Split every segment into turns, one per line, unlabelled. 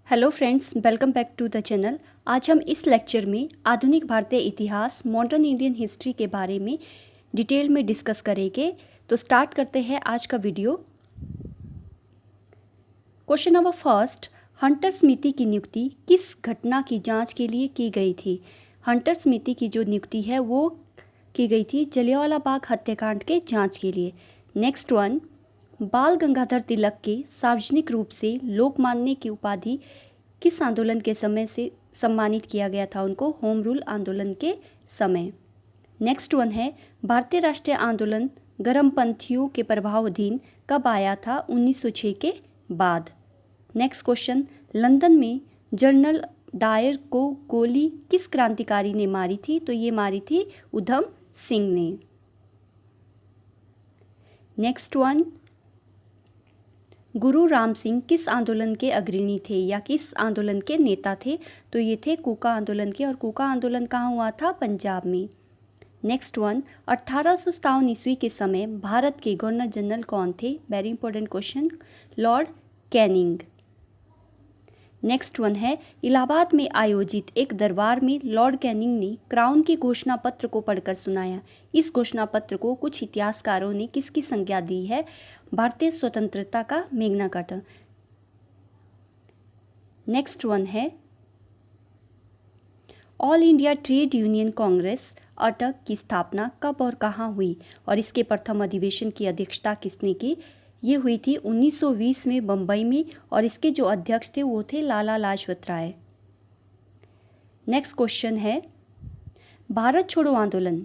Hello friends, welcome back to the channel. आज हम इस लेक्चर में आधुनिक भारतीय इतिहास मॉडर्न इंडियन हिस्ट्री के बारे में डिटेल में डिस्कस करेंगे। तो स्टार्ट करते हैं आज का video. Question number first, Hunter समिति की नियुक्ति किस घटना की जांच के लिए की गई थी? हंटर समिति की जो नियुक्ति है वो की गई थी जलियांवाला बाग हत्याकांड के जांच के लिए। नेक्स्ट वन, बाल गंगाधर तिलक के सार्वजनिक रूप से लोकमान्य की उपाधि किस आंदोलन के समय से सम्मानित किया गया था उनको? होम रूल आंदोलन के समय। नेक्स्ट वन है, भारतीय राष्ट्रीय आंदोलन गर्मपंथियों के प्रभाव अधीन कब आया था? 1906 के बाद। नेक्स्ट क्वेश्चन, लंदन में जनरल डायर को गोली किस क्रांतिकारी ने मारी थी? तो ये मारी थी उधम सिंह ने। नेक्स्ट वन, गुरु राम सिंह किस आंदोलन के अग्रणी थे या किस आंदोलन के नेता थे? तो ये थे कूका आंदोलन के, और कूका आंदोलन कहाँ हुआ था? पंजाब में। नेक्स्ट वन, 1857 ईस्वी के समय भारत के गवर्नर जनरल कौन थे? Very important question, Lord Canning. Next one है, इलाहाबाद में आयोजित एक दरबार में लॉर्ड कैनिंग ने क्राउन की घोषणा पत्र को पढ़कर सुनाया। इस घोषणा पत्र को कुछ इतिहासकारों ने किसकी संज्ञा दी है? भारतीय स्वतंत्रता का मेग्ना कार्टा। नेक्स्ट वन है, all India trade union Congress अटक की स्थापना कब और कहाँ हुई? और इसके प्रथम अधिवेशन की अध्यक्षता किसने की? ये हुई थी 1920 में बम्बई में, और इसके जो अध्यक्ष थे वो थे लाला लाजपत राय। नेक्स्ट क्वेश्चन है, भारत छोड़ो आंदोलन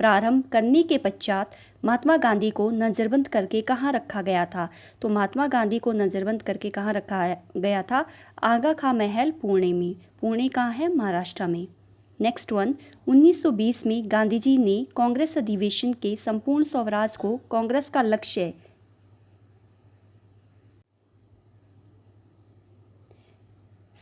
प्रारंभ करने के पश्चात महात्मा गांधी को नज़रबंद करके कहाँ रखा गया था? तो महात्मा गांधी को नज़रबंद करके कहाँ रखा गया था? आगा खां महल, पुणे में। पुणे कहाँ है? महाराष्ट्र में। नेक्स्ट वन, 1920 में गांधी जी ने कांग्रेस अधिवेशन के संपूर्ण स्वराज को कांग्रेस का लक्ष्य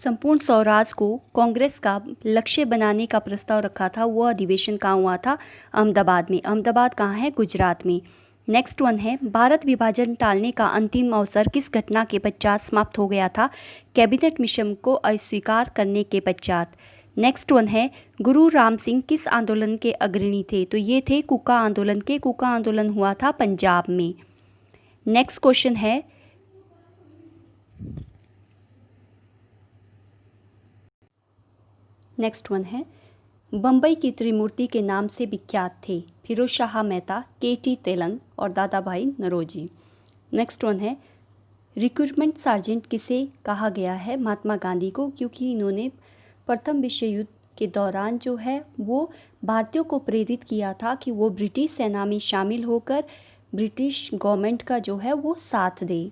संपूर्ण स्वराज को कांग्रेस का लक्ष्य बनाने का प्रस्ताव रखा था। वो अधिवेशन कहाँ हुआ था? अहमदाबाद में। अहमदाबाद कहाँ है? गुजरात में। नेक्स्ट वन है, भारत विभाजन टालने का अंतिम अवसर किस घटना के पश्चात समाप्त हो गया था? कैबिनेट मिशन को अस्वीकार करने के पश्चात। नेक्स्ट वन है, गुरु राम सिंह किस आंदोलन के अग्रणी थे? तो ये थे कूका आंदोलन के। कूका आंदोलन हुआ था पंजाब में। नेक्स्ट क्वेश्चन है, नेक्स्ट वन है, बम्बई की त्रिमूर्ति के नाम से विख्यात थे फिरोज शाह मेहता, के.टी. तेलंग और दादा भाई नौरोजी। नेक्स्ट वन है, रिक्रूटमेंट सार्जेंट किसे कहा गया है? महात्मा गांधी को, क्योंकि इन्होंने प्रथम विश्व युद्ध के दौरान जो है वो भारतीयों को प्रेरित किया था कि वो ब्रिटिश सेना में शामिल होकर ब्रिटिश गवर्नमेंट का जो है वो साथ दे।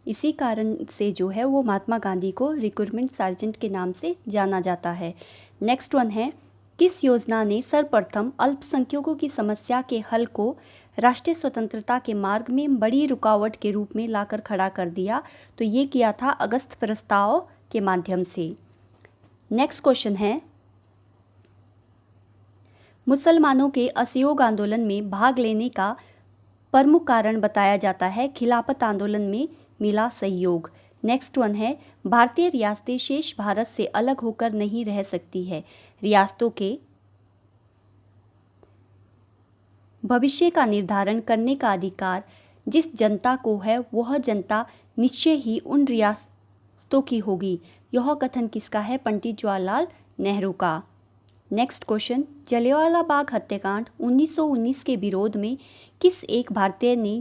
इसी कारण से जो है वो महात्मा गांधी को रिक्रूटमेंट सार्जेंट के नाम से जाना जाता है। नेक्स्ट वन है, किस योजना ने सर्वप्रथम अल्पसंख्यकों की समस्या के हल को राष्ट्रीय स्वतंत्रता के मार्ग में बड़ी रुकावट के रूप में लाकर खड़ा कर दिया? तो ये किया था अगस्त प्रस्ताव के माध्यम से। नेक्स्ट क्वेश्चन है, मुसलमानों के असहयोग आंदोलन में भाग लेने का प्रमुख कारण बताया जाता है खिलाफत आंदोलन में मिला सहयोग। नेक्स्ट वन है, भारतीय रियासतें शेष भारत से अलग होकर नहीं रह सकती है। रियासतों के भविष्य का निर्धारण करने का अधिकार जिस जनता को है वह जनता निश्चय ही उन रियासतों की होगी। यह कथन किसका है? पंडित जवाहरलाल नेहरू का। नेक्स्ट क्वेश्चन, जलियांवाला बाग हत्याकांड 1919 के विरोध में किस एक भारतीय ने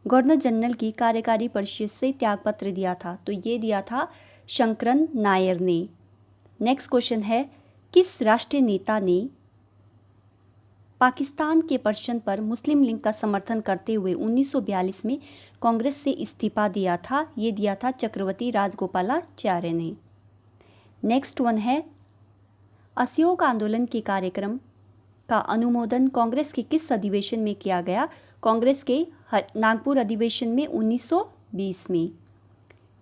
गवर्नर जनरल की कार्यकारी परिषद से त्यागपत्र दिया था? तो ये दिया था शंकरन नायर ने। नेक्स्ट क्वेश्चन है, किस राष्ट्रीय नेता ने पाकिस्तान के प्रश्न पर मुस्लिम लीग का समर्थन करते हुए 1942 में कांग्रेस से इस्तीफा दिया था? ये दिया था चक्रवर्ती राजगोपालाचार्य ने। नेक्स्ट वन है, असहयोग आंदोलन के कार्यक्रम का अनुमोदन कांग्रेस के किस अधिवेशन में किया गया? कांग्रेस के नागपुर अधिवेशन में 1920 में।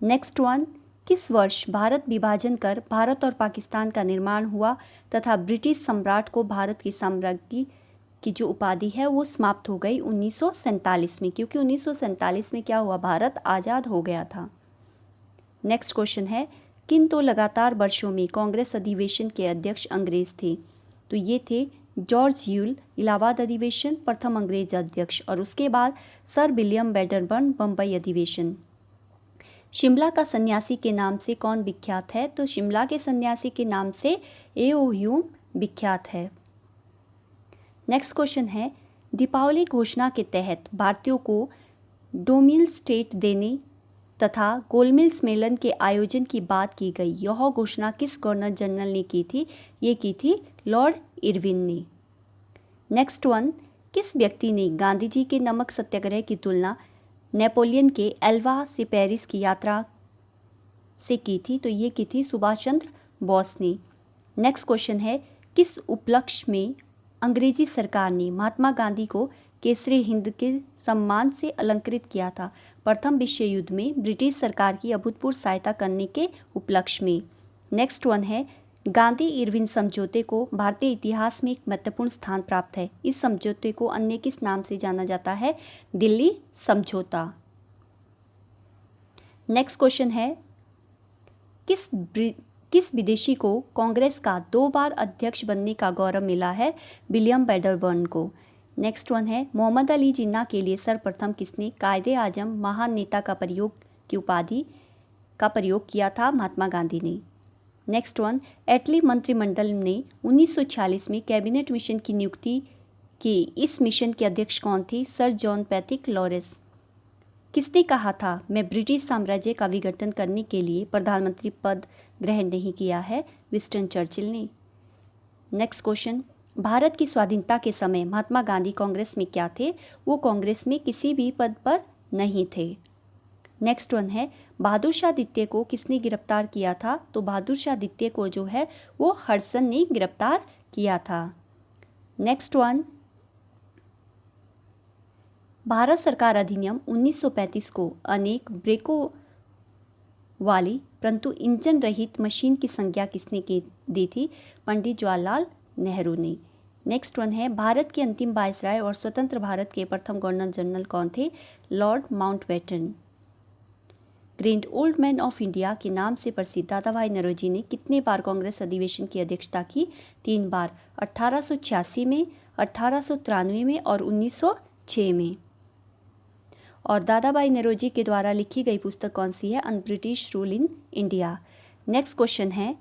नेक्स्ट वन, किस वर्ष भारत विभाजन कर भारत और पाकिस्तान का निर्माण हुआ तथा ब्रिटिश सम्राट को भारत की साम्राज्य की जो उपाधि है वो समाप्त हो गई? 1947 में, क्योंकि 1947 में क्या हुआ? भारत आज़ाद हो गया था। नेक्स्ट क्वेश्चन है, किन 2 लगातार वर्षों में कांग्रेस अधिवेशन के अध्यक्ष अंग्रेज थे? तो ये थे जॉर्ज ह्यूल, इलाहाबाद अधिवेशन प्रथम अंग्रेज अध्यक्ष, और उसके बाद सर विलियम वेडरबर्न बम्बई अधिवेशन। शिमला का सन्यासी के नाम से कौन विख्यात है? तो शिमला के सन्यासी के नाम से ए.ओ. ह्यूम विख्यात है। नेक्स्ट क्वेश्चन है, दीपावली घोषणा के तहत भारतीयों को डोमिनियन स्टेट देने तथा गोलमेज सम्मेलन के आयोजन की बात की गई। यह घोषणा किस गवर्नर जनरल ने की थी? ये की थी लॉर्ड इरविन ने। नेक्स्ट वन, किस व्यक्ति ने गांधी जी के नमक सत्याग्रह की तुलना नेपोलियन के एल्वा से पेरिस की यात्रा से की थी? तो ये की थी सुभाष चंद्र बोस ने। नेक्स्ट क्वेश्चन है, किस उपलक्ष्य में अंग्रेजी सरकार ने महात्मा गांधी को केसरी हिंद के सम्मान से अलंकृत किया था? प्रथम विश्व युद्ध में ब्रिटिश सरकार की अभूतपूर्व सहायता करने के उपलक्ष्य में। नेक्स्ट वन है, गांधी इरविन समझौते को भारतीय इतिहास में एक महत्वपूर्ण स्थान प्राप्त है। इस समझौते को अन्य किस नाम से जाना जाता है? दिल्ली समझौता। नेक्स्ट क्वेश्चन है, किस विदेशी को कांग्रेस का 2 बार अध्यक्ष बनने का गौरव मिला है? विलियम वेडरबर्न को। नेक्स्ट वन है, मोहम्मद अली जिन्ना के लिए सर्वप्रथम किसने कायदे आजम महान नेता का प्रयोग की उपाधि का प्रयोग किया था? महात्मा गांधी ने। नेक्स्ट वन, एटली मंत्रिमंडल ने 1946 में कैबिनेट मिशन की नियुक्ति की। इस मिशन के अध्यक्ष कौन थे? Sir John Pethick Lawrence. किसने कहा था, मैं ब्रिटिश साम्राज्य का विघटन करने के लिए प्रधानमंत्री पद ग्रहण नहीं किया है? विंस्टन चर्चिल ने। नेक्स्ट क्वेश्चन, भारत की स्वाधीनता के समय महात्मा गांधी कांग्रेस में क्या थे? वो कांग्रेस में किसी भी पद पर नहीं थे। नेक्स्ट वन है, बहादुर शाह द्वितीय को किसने गिरफ्तार किया था? तो बहादुर शाह द्वितीय को जो है वो हडसन ने गिरफ्तार किया था। नेक्स्ट वन, भारत सरकार अधिनियम 1935 को अनेक ब्रेकों वाली परंतु इंजन रहित मशीन की संज्ञा किसने दी थी? पंडित जवाहरलाल नेहरू ने। नेक्स्ट वन है, भारत के अंतिम वायसराय और स्वतंत्र भारत के प्रथम गवर्नर जनरल कौन थे? Lord Mountbatten. Great old man of India के नाम से प्रसिद्ध दादाभाई नौरोजी ने कितने बार कांग्रेस अधिवेशन की अध्यक्षता की? 3 बार, 1886 में, 1893 में और 1906 में। और दादाभाई नौरोजी के द्वारा लिखी गई पुस्तक कौन सी है? Un British rule in India. Next question है,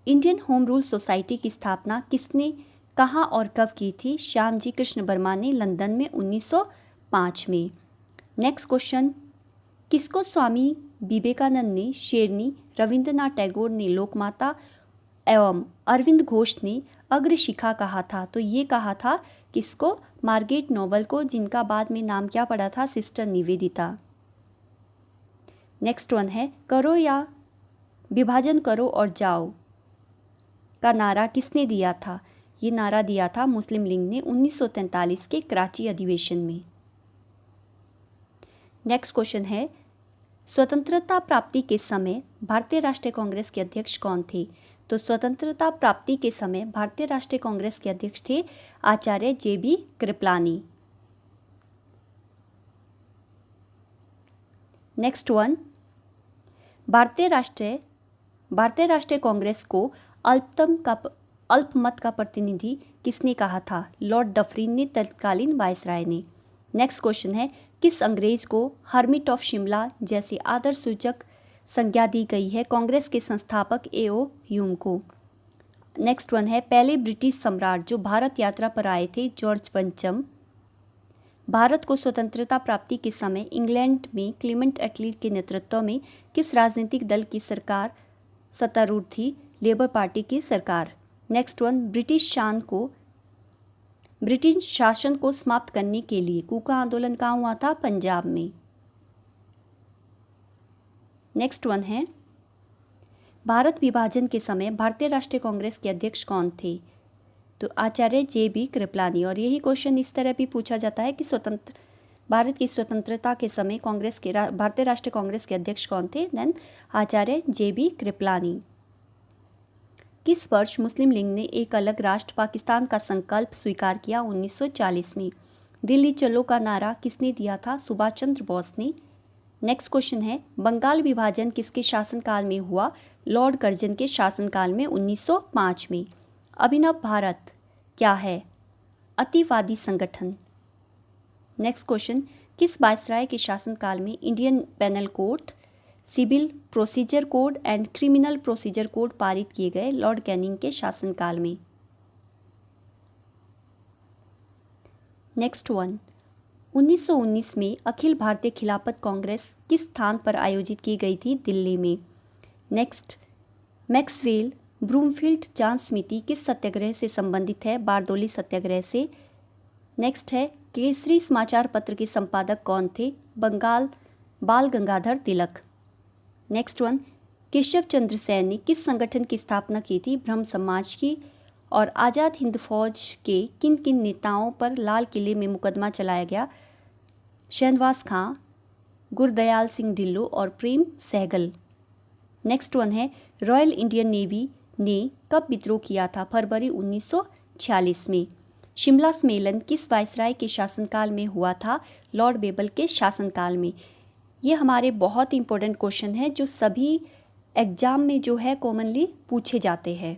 इंडियन होम रूल सोसाइटी की स्थापना किसने, कहाँ और कब की थी? श्यामजी कृष्ण वर्मा ने लंदन में 1905 में। नेक्स्ट क्वेश्चन, किसको स्वामी विवेकानंद ने शेरनी, रविंद्रनाथ टैगोर ने लोकमाता एवं अरविंद घोष ने अग्रशिखा कहा था? तो ये कहा था किसको? मार्गरेट नोबल को, जिनका बाद में नाम क्या पड़ा था? सिस्टर निवेदिता। नेक्स्ट वन है, करो या विभाजन करो और जाओ का नारा किसने दिया था? ये नारा दिया था मुस्लिम लीग ने 1943 के कराची अधिवेशन में। नेक्स्ट क्वेश्चन है, स्वतंत्रता प्राप्ति के समय भारतीय राष्ट्रीय कांग्रेस के अध्यक्ष कौन थे? तो स्वतंत्रता प्राप्ति के समय भारतीय राष्ट्रीय कांग्रेस के अध्यक्ष थे आचार्य जे.बी. कृपलानी। नेक्स्ट वन, भारतीय राष्ट्रीय कांग्रेस को अल्पमत का प्रतिनिधि किसने कहा था? लॉर्ड डफरिन ने, तत्कालीन वायसराय ने। नेक्स्ट क्वेश्चन है, किस अंग्रेज को हर्मिट ऑफ शिमला जैसे आदर्श सूचक संज्ञा दी गई है? कांग्रेस के संस्थापक ए.ओ. ह्यूम को। नेक्स्ट वन है, पहले ब्रिटिश सम्राट जो भारत यात्रा पर आए थे जॉर्ज पंचम। भारत को स्वतंत्रता प्राप्ति के समय इंग्लैंड में क्लीमेंट एटली के नेतृत्व में किस राजनीतिक दल की सरकार सत्तारूढ़ थी? लेबर पार्टी की सरकार। नेक्स्ट वन, ब्रिटिश शासन को समाप्त करने के लिए कूका आंदोलन कहाँ हुआ था? पंजाब में। नेक्स्ट वन है, भारत विभाजन के समय भारतीय राष्ट्रीय कांग्रेस के अध्यक्ष कौन थे? तो आचार्य जे.बी. कृपलानी। और यही क्वेश्चन इस तरह भी पूछा जाता है कि भारत की स्वतंत्रता के समय भारतीय राष्ट्रीय कांग्रेस के अध्यक्ष कौन थे? देन आचार्य जे.बी. कृपलानी। किस वर्ष मुस्लिम लीग ने एक अलग राष्ट्र पाकिस्तान का संकल्प स्वीकार किया? 1940 में। दिल्ली चलो का नारा किसने दिया था? सुभाष चंद्र बोस ने। नेक्स्ट क्वेश्चन है बंगाल विभाजन किसके शासनकाल में हुआ? लॉर्ड कर्जन के शासनकाल में 1905 में। अभिनव भारत क्या है? अतिवादी संगठन। नेक्स्ट क्वेश्चन किस वायसराय के शासनकाल में Indian penal code, civil procedure code and criminal procedure code पारित किए गए? लॉर्ड कैनिंग के शासनकाल में। नेक्स्ट वन 1919 में अखिल भारतीय खिलाफत कांग्रेस किस स्थान पर आयोजित की गई थी? दिल्ली में। नेक्स्ट मैक्सवेल ब्रूमफील्ड जांच समिति किस सत्याग्रह से संबंधित है? बारदोली सत्याग्रह से। नेक्स्ट है केसरी समाचार पत्र के संपादक कौन थे? बाल गंगाधर तिलक। नेक्स्ट वन केशव चंद्र सेन ने किस संगठन की स्थापना की थी? ब्रह्म समाज की। और आज़ाद हिंद फौज के किन किन नेताओं पर लाल किले में मुकदमा चलाया गया? शहनवाज खां, गुरदयाल सिंह ढिल्लों और प्रेम सहगल। नेक्स्ट वन है रॉयल इंडियन नेवी ने कब विद्रोह किया था? फरवरी 1946 में। शिमला सम्मेलन किस वायसराय के शासनकाल में हुआ था? लॉर्ड बेबल के शासनकाल में। ये हमारे बहुत इंपॉर्टेंट क्वेश्चन है जो सभी एग्जाम में जो है कॉमनली पूछे जाते हैं।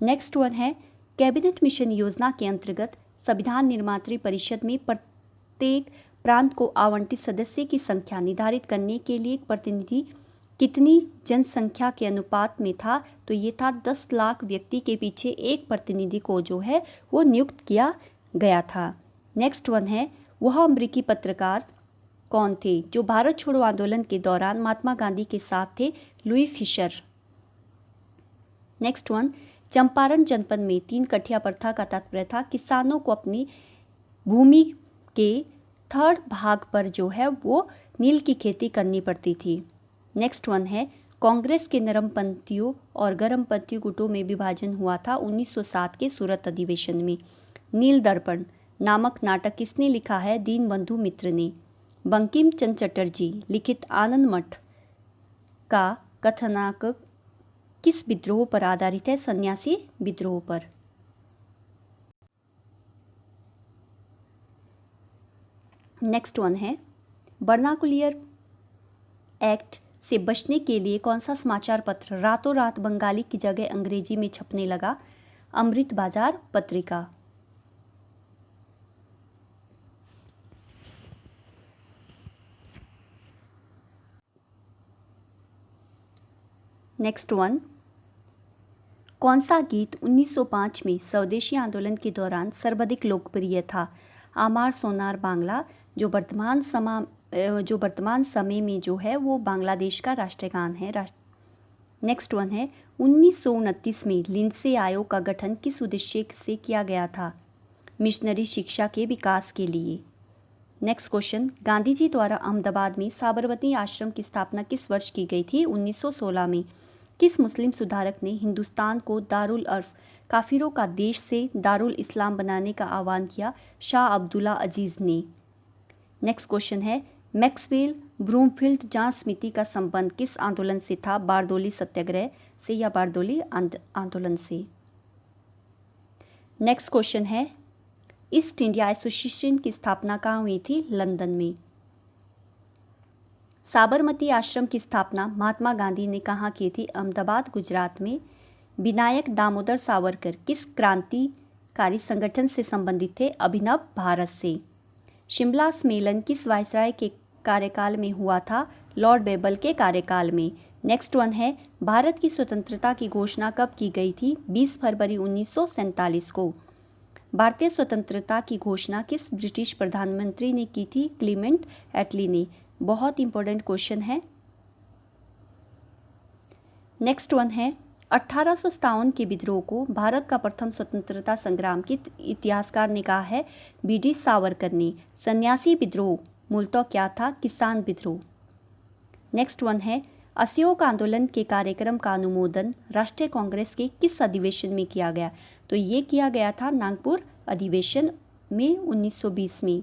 नेक्स्ट वन है कैबिनेट मिशन योजना के अंतर्गत संविधान निर्मात्री परिषद में प्रत्येक प्रांत को आवंटित सदस्य की संख्या निर्धारित करने के लिए एक प्रतिनिधि कितनी जनसंख्या के अनुपात में था? तो ये था 10 लाख व्यक्ति के पीछे एक प्रतिनिधि को जो है वो नियुक्त किया गया था। नेक्स्ट वन है वह अमेरिकी पत्रकार कौन थे जो भारत छोड़ो आंदोलन के दौरान महात्मा गांधी के साथ थे? Louis Fischer. Next one Champaran जनपद में 3 कठिया प्रथा का तात्पर्य था किसानों को अपनी भूमि के थर्ड भाग पर जो है वो नील की खेती करनी पड़ती थी। नेक्स्ट वन है कांग्रेस के नरमपंथियों और गरमपंथी गुटों में विभाजन हुआ था 1907 के सूरत अधिवेशन में। नील दर्पण नामक नाटक किसने लिखा है? दीनबंधु मित्र ने। बंकिम चंद्र चटर्जी लिखित आनंद मठ का कथानक किस विद्रोह पर आधारित है? सन्यासी विद्रोह पर। नेक्स्ट वन है वर्नाकुलर एक्ट से बचने के लिए कौन सा समाचार पत्र रातों रात बंगाली की जगह अंग्रेजी में छपने लगा? अमृत बाजार पत्रिका। नेक्स्ट वन कौन सा गीत 1905 में स्वदेशी आंदोलन के दौरान सर्वाधिक लोकप्रिय था? आमार सोनार बांग्ला जो वर्तमान समय में जो है वो बांग्लादेश का राष्ट्रीय गान है। नेक्स्ट वन है 1929 में लिंडसे आयोग का गठन किस उद्देश्य से किया गया था? मिशनरी शिक्षा के विकास के लिए। नेक्स्ट क्वेश्चन गांधी जी द्वारा अहमदाबाद में साबरमती आश्रम की स्थापना किस वर्ष की गई थी? 1916 में। किस मुस्लिम सुधारक ने हिंदुस्तान को दारुल अर्फ काफिरों का देश से दारुल इस्लाम बनाने का आह्वान किया? शाह अब्दुल्ला अजीज ने। नेक्स्ट क्वेश्चन है मैक्सवेल ब्रूमफील्ड जांच समिति का संबंध किस आंदोलन से था? बारदोली सत्याग्रह से या बारदोली आंदोलन से। नेक्स्ट क्वेश्चन है ईस्ट इंडिया एसोसिएशन की स्थापना कहाँ हुई थी? लंदन में। साबरमती आश्रम की स्थापना महात्मा गांधी ने कहाँ की थी? अहमदाबाद गुजरात में। विनायक दामोदर सावरकर किस क्रांतिकारी संगठन से संबंधित थे? अभिनव भारत से। शिमला सम्मेलन किस वायसराय के कार्यकाल में हुआ था? लॉर्ड बेबल के कार्यकाल में। नेक्स्ट वन है भारत की स्वतंत्रता की घोषणा कब की गई थी? 20 फरवरी 1947 को। भारतीय स्वतंत्रता की घोषणा किस ब्रिटिश प्रधानमंत्री ने की थी? क्लीमेंट एटली ने। बहुत इंपॉर्टेंट क्वेश्चन है। नेक्स्ट वन है 1857 के विद्रोह को भारत का प्रथम स्वतंत्रता संग्राम के इतिहासकार ने कहा है? बीडी सावरकर ने। सन्यासी विद्रोह मूलतः क्या था? किसान विद्रोह। नेक्स्ट वन है असहयोग आंदोलन के कार्यक्रम का अनुमोदन राष्ट्रीय कांग्रेस के किस अधिवेशन में किया गया? तो ये किया गया था नागपुर अधिवेशन में 1920 में।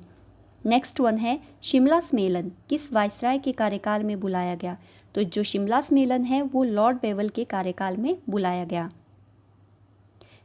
नेक्स्ट वन है शिमला सम्मेलन किस वायसराय के कार्यकाल में बुलाया गया? तो जो शिमला सम्मेलन है वो लॉर्ड बेवल के कार्यकाल में बुलाया गया।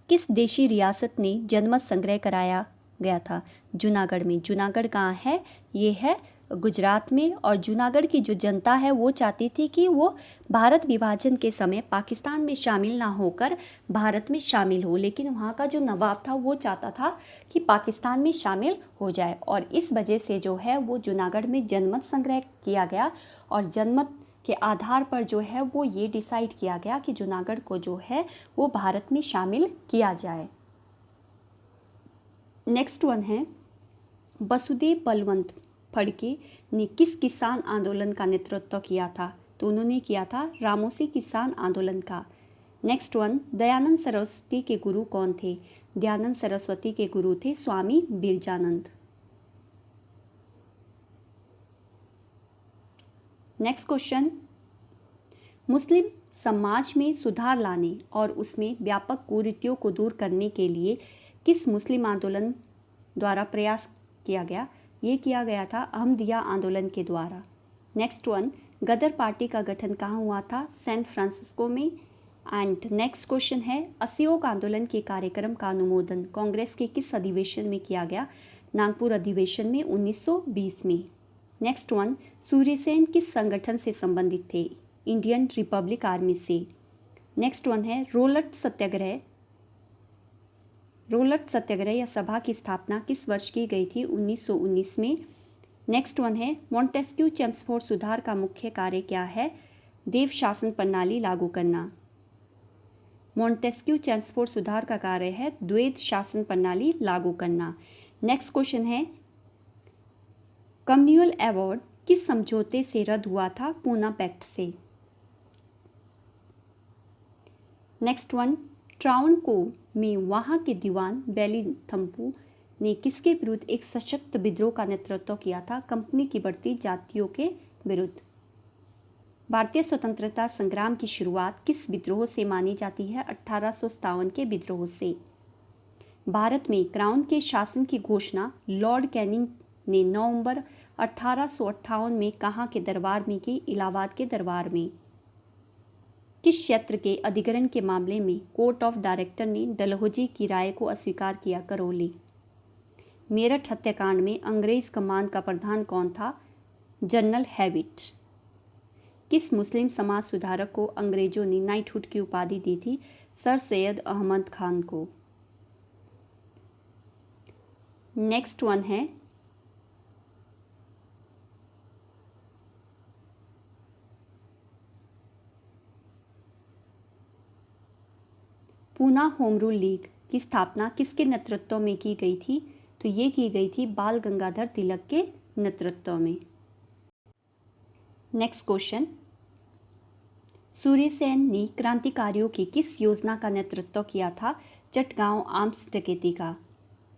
किस देशी रियासत ने जनमत संग्रह कराया गया था? जूनागढ़ में। जूनागढ़ कहाँ है? ये है गुजरात में, और जूनागढ़ की जो जनता है वो चाहती थी कि वो भारत विभाजन के समय पाकिस्तान में शामिल ना होकर भारत में शामिल हो, लेकिन वहाँ का जो नवाब था वो चाहता था कि पाकिस्तान में शामिल हो जाए। और इस वजह से जो है वो जूनागढ़ में जनमत संग्रह किया गया, और जनमत के आधार पर जो है वो ये डिसाइड किया गया कि जूनागढ़ को जो है वो भारत में शामिल किया जाए। नेक्स्ट वन है, वसुदेव बलवंत फड़के ने किस किसान आंदोलन का नेतृत्व किया था? तो उन्होंने किया था रामोसी किसान आंदोलन का। नेक्स्ट वन, दयानंद सरस्वती के गुरु कौन थे? दयानंद सरस्वती के गुरु थे स्वामी बिरजानंद। नेक्स्ट क्वेश्चन, मुस्लिम समाज में सुधार लाने और उसमें व्यापक कुरीतियों को दूर करने के लिए किस मुस्लिम आंदोलन द्वारा प्रयास किया गया? ये किया गया था अहमदिया आंदोलन के द्वारा। नेक्स्ट वन, गदर पार्टी का गठन कहाँ हुआ था? सैन फ्रांसिस्को में। एंड नेक्स्ट क्वेश्चन है, असहयोग आंदोलन के कार्यक्रम का अनुमोदन कांग्रेस के किस अधिवेशन में किया गया? नागपुर अधिवेशन में 1920 में। नेक्स्ट वन, सूर्यसेन किस संगठन से संबंधित थे? इंडियन रिपब्लिक आर्मी से। नेक्स्ट वन है, रोलट सत्याग्रह या सभा की स्थापना किस वर्ष की गई थी? 1919 में। नेक्स्ट वन है, मॉन्टेस्क्यू चेम्सफोर्ड सुधार का मुख्य कार्य क्या है? देव शासन प्रणाली लागू करना। मॉन्टेस्क्यू चेम्सफोर्ड सुधार का कार्य है द्वैध शासन प्रणाली लागू करना। नेक्स्ट क्वेश्चन है, कम्युनल अवार्ड किस समझौते से रद्द हुआ था? पूना पैक्ट से। नेक्स्ट वन, ट्रावणकोर में वहाँ के दीवान वेलिथम्पू ने किसके विरुद्ध एक सशक्त विद्रोह का नेतृत्व किया था? कंपनी की बढ़ती जातियों के विरुद्ध। भारतीय स्वतंत्रता संग्राम की शुरुआत किस विद्रोह से मानी जाती है? 1857 के विद्रोह से। भारत में क्राउन के शासन की घोषणा लॉर्ड कैनिंग ने नवंबर 1858 में कहाँ के दरबार में की? इलाहाबाद के दरबार में। किस क्षेत्र के अधिग्रहण के मामले में कोर्ट ऑफ डायरेक्टर ने डलहौजी की राय को अस्वीकार किया? करौली। मेरठ हत्याकांड में अंग्रेज कमान का प्रधान कौन था? General Hewitt. किस मुस्लिम समाज सुधारक को अंग्रेजों ने नाइटहुड की उपाधि दी थी? सर सैयद अहमद खान को। नेक्स्ट वन है, पूना होम रूल लीग की स्थापना किसके नेतृत्व में की गई थी? तो ये की गई थी बाल गंगाधर तिलक के नेतृत्व में। नेक्स्ट क्वेश्चन, सूर्यसेन ने क्रांतिकारियों की किस योजना का नेतृत्व किया था? चटगांव आर्म्स डकैती का।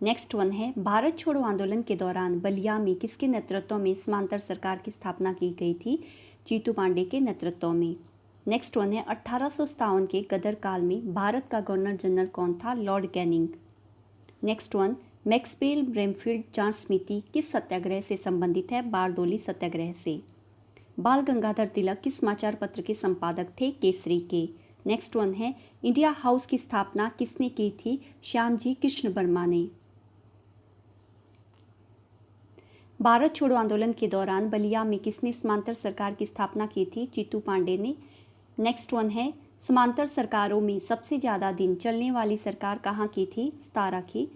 नेक्स्ट वन है, भारत छोड़ो आंदोलन के दौरान बलिया में किसके नेतृत्व में समांतर सरकार की स्थापना की गई थी? जीतू पांडे के नेतृत्व में। नेक्स्ट वन है, 1857 के गदर काल में भारत का गवर्नर जनरल कौन था? Lord Canning. Next one, Maxwell Broomfield जांच समिति किस सत्याग्रह से संबंधित है? बारदोली सत्याग्रह से। बाल गंगाधर तिलक किस समाचार पत्र के संपादक थे? केसरी के। नेक्स्ट वन है, इंडिया हाउस की स्थापना किसने की थी? श्यामजी कृष्ण वर्मा ने। भारत छोड़ो आंदोलन के दौरान बलिया में किसने समांतर सरकार की स्थापना की थी? जीतू पांडे ने। नेक्स्ट वन है, समांतर सरकारों में सबसे ज़्यादा दिन चलने वाली सरकार कहाँ की थी? 17 की।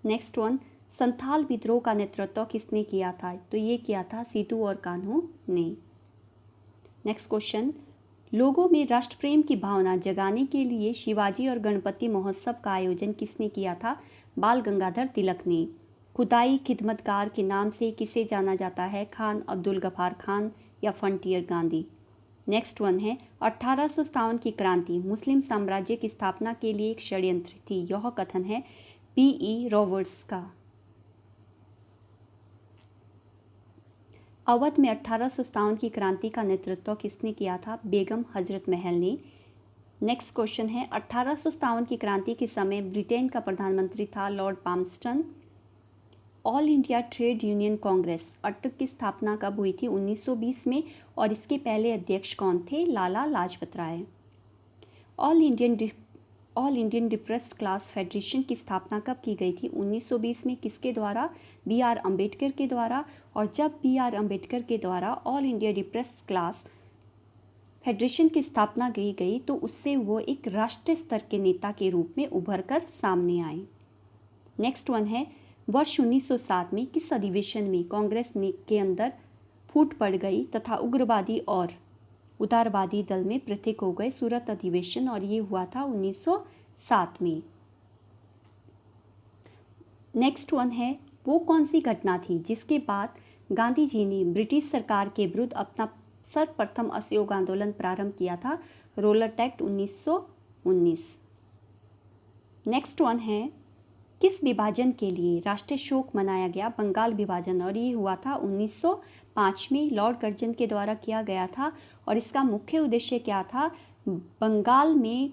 नेक्स्ट वन, संथाल विद्रोह का नेतृत्व किसने किया था? तो ये किया था सीतू और कान्हू ने। नेक्स्ट क्वेश्चन, लोगों में राष्ट्र प्रेम की भावना जगाने के लिए शिवाजी और गणपति महोत्सव का आयोजन किसने किया था? बाल गंगाधर तिलक ने। खुदाई खिदमतगार के नाम से किसे जाना जाता है? खान अब्दुल गफार खान या फ्रंटियर गांधी। नेक्स्ट वन है, 1857 की क्रांति मुस्लिम साम्राज्य की स्थापना के लिए एक षड्यंत्र थी, यह कथन है पी.ई. रॉबर्ट्स का। अवध में 1857 की क्रांति का नेतृत्व किसने किया था? बेगम हजरत महल ने। नेक्स्ट क्वेश्चन है, 1857 की क्रांति के समय ब्रिटेन का प्रधानमंत्री था lord Palmerston. All India trade union Congress अटक की स्थापना कब हुई थी? 1920 में, और इसके पहले अध्यक्ष कौन थे? Lala Lajpat Rai. All Indian all Indian depressed class federation की स्थापना कब की गई थी? 1920 में। किसके द्वारा? बी आर अम्बेडकर के द्वारा। और जब बी आर अम्बेडकर के द्वारा all India depressed class federation की स्थापना की गई तो उससे वो एक राष्ट्रीय स्तर के नेता के रूप में उभर कर सामने आए। नेक्स्ट वन है, वर्ष 1907 में किस अधिवेशन में कांग्रेस के अंदर फूट पड़ गई तथा उग्रवादी और उदारवादी दल में पृथक हो गए? सूरत अधिवेशन, और ये हुआ था 1907 में। नेक्स्ट वन है, वो कौन सी घटना थी जिसके बाद गांधी जी ने ब्रिटिश सरकार के विरुद्ध अपना सर्वप्रथम असहयोग आंदोलन प्रारंभ किया था? Roller act 1919। नेक्स्ट वन है, किस विभाजन के लिए राष्ट्रीय शोक मनाया गया? बंगाल विभाजन, और ये हुआ था 1905 में, लॉर्ड कर्जन के द्वारा किया गया था। और इसका मुख्य उद्देश्य क्या था? बंगाल में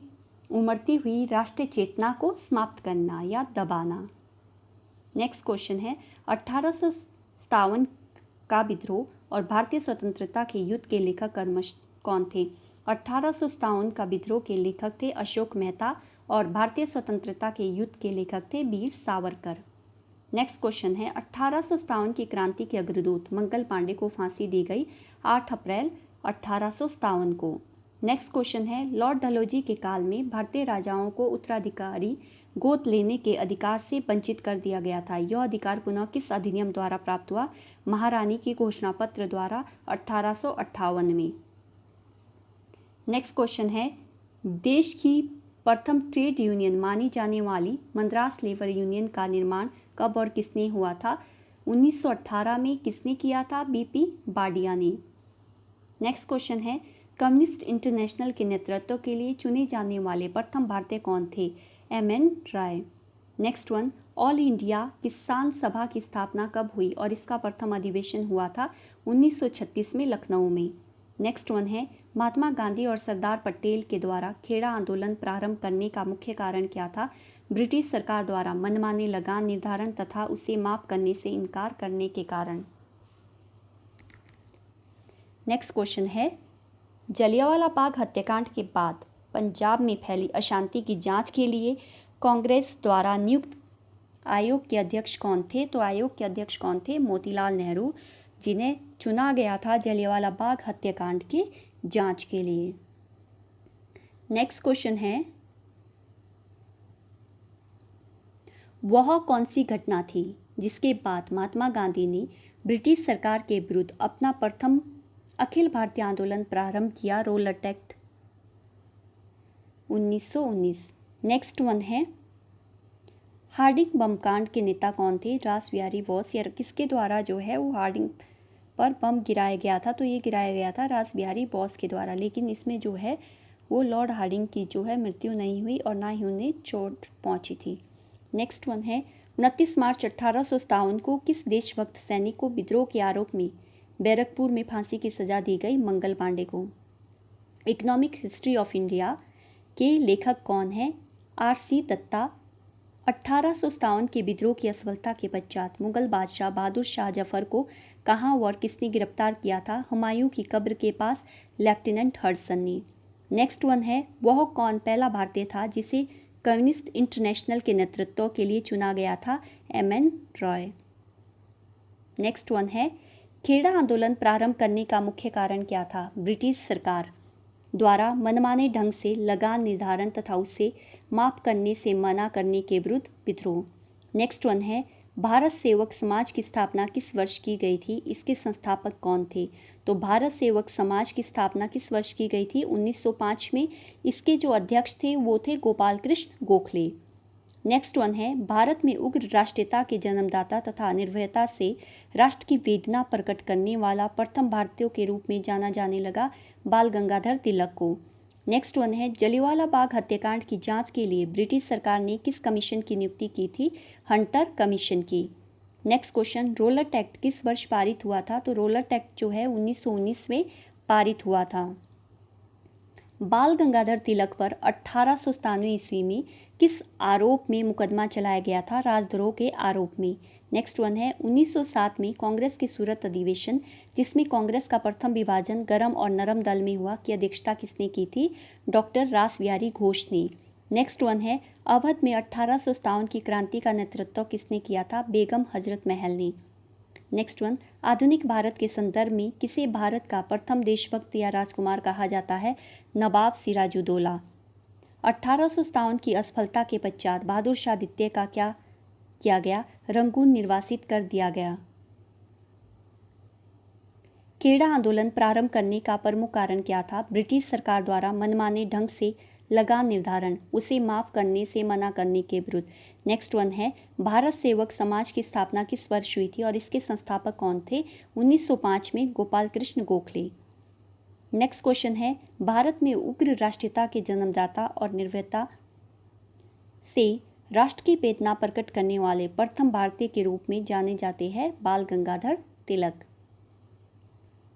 उमड़ती हुई राष्ट्रीय चेतना को समाप्त करना या दबाना। नेक्स्ट क्वेश्चन है, 1857 का विद्रोह और भारतीय स्वतंत्रता के युद्ध के लेखक कर्मश कौन थे? 1857 का विद्रोह के लेखक थे अशोक मेहता और भारतीय स्वतंत्रता के युद्ध के लेखक थे वीर सावरकर। नेक्स्ट क्वेश्चन है, 1857 की क्रांति के अग्रदूत मंगल पांडे को फांसी दी गई 8 अप्रैल 1857 को। नेक्स्ट क्वेश्चन है, लॉर्ड डलहौजी के काल में भारतीय राजाओं को उत्तराधिकारी गोद लेने के अधिकार से वंचित कर दिया गया था। यह अधिकार पुनः किस अधिनियम द्वारा प्राप्त हुआ? महारानी के घोषणा पत्र द्वारा 1858 में। नेक्स्ट क्वेश्चन है, देश की प्रथम ट्रेड यूनियन मानी जाने वाली मद्रास लेबर यूनियन का निर्माण कब और किसने हुआ था? 1918 में। किसने किया था? बीपी बाडिया ने। नेक्स्ट क्वेश्चन है, कम्युनिस्ट इंटरनेशनल के नेतृत्व के लिए चुने जाने वाले प्रथम भारतीय कौन थे? एम.एन. राय। नेक्स्ट वन, ऑल इंडिया किसान सभा की स्थापना कब हुई और इसका प्रथम अधिवेशन हुआ था? 1936 में, लखनऊ में। नेक्स्ट वन है, महात्मा गांधी और सरदार पटेल के द्वारा खेड़ा आंदोलन प्रारंभ करने का मुख्य कारण क्या था? ब्रिटिश सरकार द्वारा मनमाने लगान निर्धारण तथा उसे माफ करने से इनकार करने के कारण। नेक्स्ट क्वेश्चन है, जलियांवाला बाग हत्याकांड के बाद पंजाब में फैली अशांति की जांच के लिए कांग्रेस द्वारा नियुक्त आयोग के अध्यक्ष कौन थे? तो आयोग के अध्यक्ष कौन थे? मोतीलाल नेहरू, जिन्हें चुना गया था जलियांवाला बाग हत्याकांड की जांच के लिए। नेक्स्ट क्वेश्चन है, वह कौन सी घटना थी जिसके बाद महात्मा गांधी ने ब्रिटिश सरकार के विरुद्ध अपना प्रथम अखिल भारतीय आंदोलन प्रारंभ किया? Roller act 1919। नेक्स्ट वन है, हार्डिंग बम कांड के नेता कौन थे? रास बिहारी बोस। या किसके द्वारा जो है वो हार्डिंग पर बम गिराया गया था? तो ये गिराया गया था रास बिहारी बोस के द्वारा, लेकिन इसमें जो है वो लॉर्ड हार्डिंग की जो है मृत्यु नहीं हुई और ना ही उन्हें चोट पहुंची थी। नेक्स्ट वन है, 29 मार्च 1857 को किस देशभक्त सैनिक को विद्रोह के आरोप में बैरकपुर में फांसी की सजा दी गई? मंगल पांडे को। इकोनॉमिक हिस्ट्री ऑफ इंडिया के लेखक कौन है? आर.सी. दत्ता। 1857 के विद्रोह की असफलता के पश्चात मुगल बादशाह बहादुर शाह जफर को कहाँ और किसने गिरफ्तार किया था? हुमायूं की कब्र के पास लेफ्टिनेंट हडसन ने। नेक्स्ट वन है, वह कौन पहला भारतीय था जिसे कम्युनिस्ट इंटरनेशनल के नेतृत्व के लिए चुना गया था? एम.एन. रॉय। नेक्स्ट वन है, खेड़ा आंदोलन प्रारंभ करने का मुख्य कारण क्या था? ब्रिटिश सरकार द्वारा मनमाने ढंग से लगान निर्धारण तथा उसे माफ करने से मना करने के विरुद्ध विद्रोह। नेक्स्ट वन है, भारत सेवक समाज की स्थापना किस वर्ष की गई थी? इसके संस्थापक कौन थे? तो भारत सेवक समाज की स्थापना किस वर्ष की गई थी? 1905 में। इसके जो अध्यक्ष थे वो थे गोपाल कृष्ण गोखले। नेक्स्ट वन है, भारत में उग्र राष्ट्रीयता के जन्मदाता तथा निर्भयता से राष्ट्र की वेदना प्रकट करने वाला प्रथम भारतीयों के रूप में जाना जाने लगा बाल गंगाधर तिलक को। नेक्स्ट वन है, जलियांवाला बाग हत्याकांड की जांच के लिए ब्रिटिश सरकार ने किस कमीशन की नियुक्ति की थी? हंटर कमीशन की। नेक्स्ट क्वेश्चन, रोलर एक्ट किस वर्ष पारित हुआ था? तो रोलर एक्ट जो है 1919 में पारित हुआ था। बाल गंगाधर तिलक पर 1897 ईस्वी में किस आरोप में मुकदमा चलाया गया था? राजद्रोह के आरोप में। नेक्स्ट वन है, 1907 में कांग्रेस के सूरत अधिवेशन जिसमें कांग्रेस का प्रथम विभाजन गरम और नरम दल में हुआ की अध्यक्षता किसने की थी? डॉक्टर रास बिहारी घोष ने। नेक्स्ट वन है अवध में 1857 की क्रांति का नेतृत्व किसने किया था? बेगम हजरत महल ने। नेक्स्ट वन आधुनिक भारत के संदर्भ में किसे भारत का प्रथम देशभक्त या राजकुमार कहा जाता है? नवाब सिराजुद्दौला। 1857 की असफलता के पश्चात बहादुर शाह द्वितीय का क्या किया गया? रंगून निर्वासित कर दिया गया। खेड़ा आंदोलन प्रारंभ करने का प्रमुख कारण क्या था? ब्रिटिश सरकार द्वारा मनमाने ढंग से लगान निर्धारण, उसे माफ करने से मना करने के विरुद्ध। नेक्स्ट वन है भारत सेवक समाज की स्थापना किस वर्ष हुई थी और इसके संस्थापक कौन थे? 1905 में गोपाल कृष्ण गोखले। नेक्स्ट क्वेश्चन है भारत में उग्र राष्ट्रीयता के जन्मदाता और निर्भयता से राष्ट्र की चेतना प्रकट करने वाले प्रथम भारतीय के रूप में जाने जाते हैं बाल गंगाधर तिलक।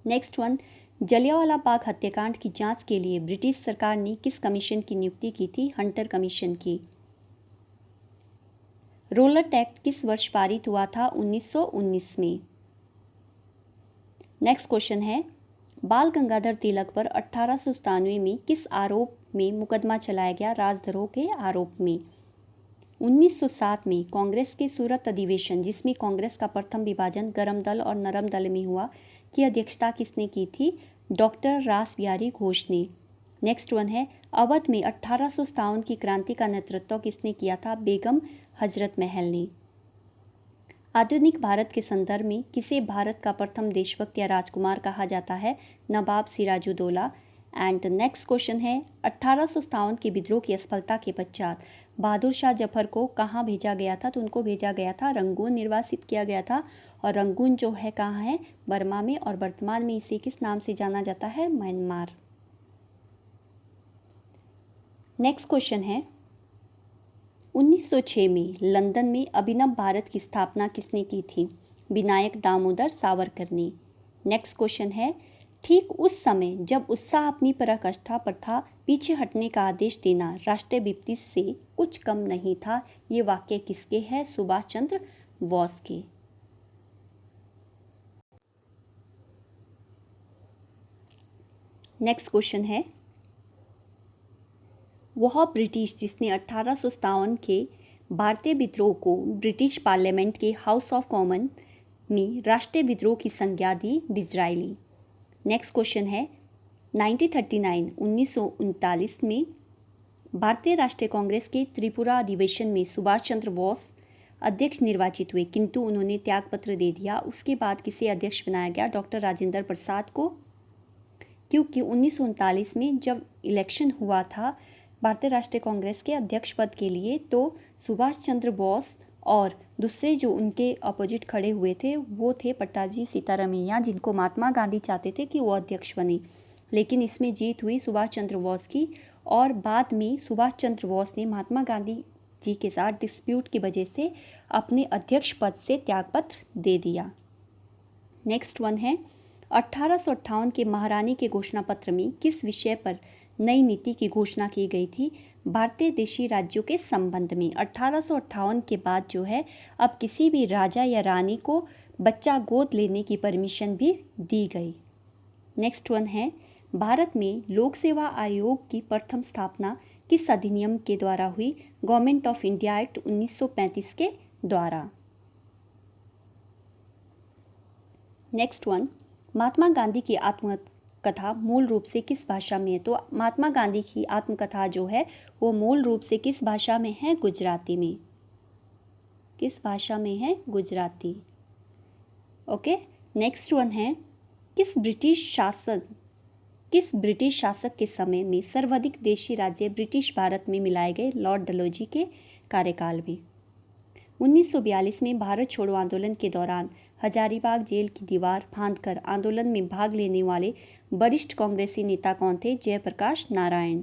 नेक्स्ट वन जलियांवाला बाग हत्याकांड की जांच के लिए ब्रिटिश सरकार ने किस कमीशन की नियुक्ति की थी? हंटर कमीशन की। रोलर एक्ट किस वर्ष पारित हुआ था? 1919 में। नेक्स्ट क्वेश्चन है बाल गंगाधर तिलक पर 1897 में किस आरोप में मुकदमा चलाया गया? राजद्रोह के आरोप में। 1907 में कांग्रेस के सूरत अधिवेशन जिसमें कांग्रेस का प्रथम विभाजन गरम दल और नरम दल में हुआ की अध्यक्षता किसने की थी? डॉक्टर रासबिहारी घोष ने। नेक्स्ट वन है अवध में 1857 की क्रांति का नेतृत्व किसने किया था? बेगम हजरत महल ने। आधुनिक भारत के संदर्भ में किसे भारत का प्रथम देशभक्त या राजकुमार कहा जाता है? नवाब सिराजुद्दौला। एंड नेक्स्ट क्वेश्चन है 1857 के विद्रोह की असफलता के पश्चात बहादुर शाह जफर को कहाँ भेजा गया था? तो उनको भेजा गया था रंगून, निर्वासित किया गया था। और रंगून जो है कहाँ है? बर्मा में, और वर्तमान में इसे किस नाम से जाना जाता है? म्यांमार। नेक्स्ट क्वेश्चन है 1906 में लंदन में अभिनव भारत की स्थापना किसने की थी? विनायक दामोदर सावरकर ने। नेक्स्ट क्वेश्चन है ठीक उस समय जब उत्साह अपनी पराकाष्ठा पर था पीछे हटने का आदेश देना राष्ट्रीय विपत्ति से कुछ कम नहीं था। ये वाक्य किसके है? सुभाष चंद्र बोस के। नेक्स्ट क्वेश्चन है वह ब्रिटिश जिसने 1857 के भारतीय विद्रोह को ब्रिटिश पार्लियामेंट के हाउस ऑफ कॉमन में राष्ट्रीय विद्रोह की संज्ञा दी? डिज़रायली। नेक्स्ट क्वेश्चन है 1939 में भारतीय राष्ट्रीय कांग्रेस के त्रिपुरा अधिवेशन में सुभाष चंद्र बोस अध्यक्ष निर्वाचित हुए किंतु उन्होंने त्यागपत्र दे दिया। उसके बाद किसे अध्यक्ष बनाया गया? डॉक्टर राजेंद्र प्रसाद को। क्योंकि 1939 में जब इलेक्शन हुआ था भारतीय राष्ट्रीय कांग्रेस के अध्यक्ष पद के लिए तो सुभाष चंद्र बोस और दूसरे जो उनके अपोजिट खड़े हुए थे वो थे पट्टाभी सीतारामैया, जिनको महात्मा गांधी चाहते थे कि वो अध्यक्ष बने, लेकिन इसमें जीत हुई सुभाष चंद्र बोस की। और बाद में सुभाष चंद्र बोस ने महात्मा गांधी जी के साथ डिस्प्यूट की वजह से अपने अध्यक्ष पद से त्यागपत्र दे दिया। नेक्स्ट वन है 1858 के महारानी के घोषणा पत्र में किस विषय पर नई नीति की घोषणा की गई थी? भारतीय देशी राज्यों के संबंध में। 1858 के बाद जो है अब किसी भी राजा या रानी को बच्चा गोद लेने की परमिशन भी दी गई। नेक्स्ट वन है भारत में लोक सेवा आयोग की प्रथम स्थापना किस अधिनियम के द्वारा हुई? गवर्नमेंट ऑफ इंडिया एक्ट 1935 के द्वारा। नेक्स्ट वन महात्मा गांधी की आत्मकथा मूल रूप से किस भाषा में है? तो महात्मा गांधी की आत्मकथा जो है वो मूल रूप से किस भाषा में है? गुजराती में। किस भाषा में है? गुजराती। ओके। नेक्स्ट वन है किस ब्रिटिश शासक के समय में सर्वाधिक देशी राज्य ब्रिटिश भारत में मिलाए गए? लॉर्ड डलहौजी के कार्यकाल में। 1942 में भारत छोड़ो आंदोलन के दौरान हजारीबाग जेल की दीवार फांदकर आंदोलन में भाग लेने वाले वरिष्ठ कांग्रेसी नेता कौन थे? जयप्रकाश नारायण।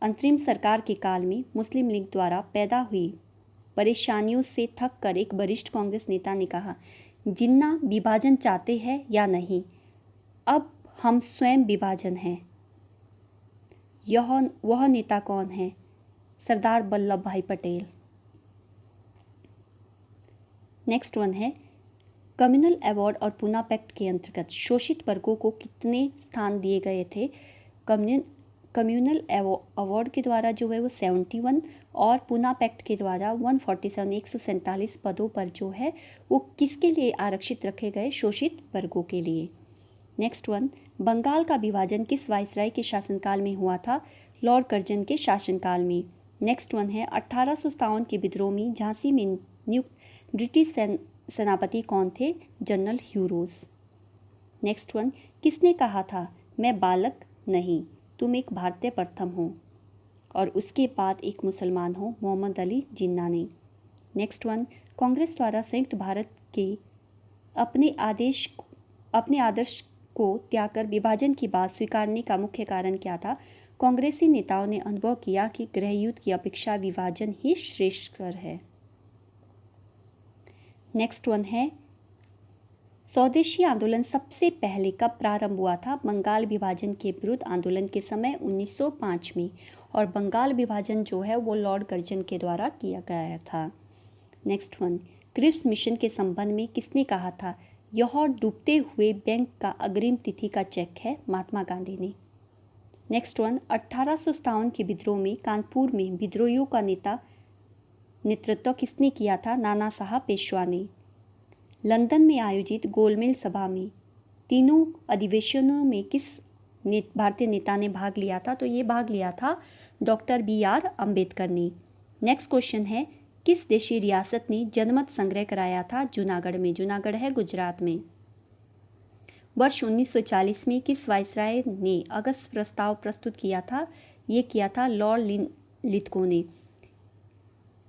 अंतरिम सरकार के काल में मुस्लिम लीग द्वारा पैदा हुई परेशानियों से थक कर एक वरिष्ठ कांग्रेस नेता ने कहा, जिन्ना विभाजन चाहते हैं या नहीं, अब हम स्वयं विभाजन हैं। वह नेता कौन है? सरदार वल्लभ भाई पटेल। नेक्स्ट वन है कम्युनल अवार्ड और पूना पैक्ट के अंतर्गत शोषित वर्गों को कितने स्थान दिए गए थे? कम्युनल अवार्ड के द्वारा जो है वो 71 और पूना पैक्ट के द्वारा 147 147 पदों पर जो है वो किसके लिए आरक्षित रखे गए? शोषित वर्गों के लिए। नेक्स्ट वन, बंगाल का विभाजन किस वायसराय के शासनकाल में हुआ था? लॉर्ड कर्जन के शासनकाल में। नेक्स्ट वन है 1857 के विद्रोह में झांसी में नियुक्त ब्रिटिश सेनापति कौन थे? जनरल ह्यू रोज। नेक्स्ट वन, किसने कहा था मैं बालक नहीं, तुम एक भारतीय प्रथम हो, और उसके बाद एक मुसलमान हो? मोहम्मद अली जिन्ना ने। नेक्स्ट वन, कांग्रेस द्वारा संयुक्त भारत के अपने आदर्श को त्याग कर विभाजन की बात स्वीकारने का मुख्य कारण क्या था? कांग्रेसी नेताओं ने अनुभव किया कि गृहयुद्ध की अपेक्षा विभाजन ही श्रेष्ठकर है। नेक्स्ट वन है स्वदेशी आंदोलन सबसे पहले कब प्रारंभ हुआ था? बंगाल विभाजन के विरुद्ध आंदोलन के समय 1905 में, और बंगाल विभाजन जो है वो लॉर्ड कर्जन के द्वारा किया गया था। नेक्स्ट वन, क्रिप्स मिशन के संबंध में किसने कहा था यह डूबते हुए बैंक का अग्रिम तिथि का चेक है? महात्मा गांधी ने। नेक्स्ट वन, 1857 के विद्रोह में कानपुर में विद्रोहियों का नेतृत्व किसने किया था? नाना साहब पेशवा ने। लंदन में आयोजित गोलमेज सभा में तीनों अधिवेशनों में किस भारतीय नेता ने भाग लिया था? तो ये भाग लिया था डॉक्टर BR अम्बेडकर ने। नेक्स्ट क्वेश्चन है किस देशी रियासत ने जनमत संग्रह कराया था? जूनागढ़ में। जूनागढ़ है गुजरात में। वर्ष 1940 में किस वायसराय ने अगस्त प्रस्ताव प्रस्तुत किया था? ये किया था लॉर्ड लिथगो ने।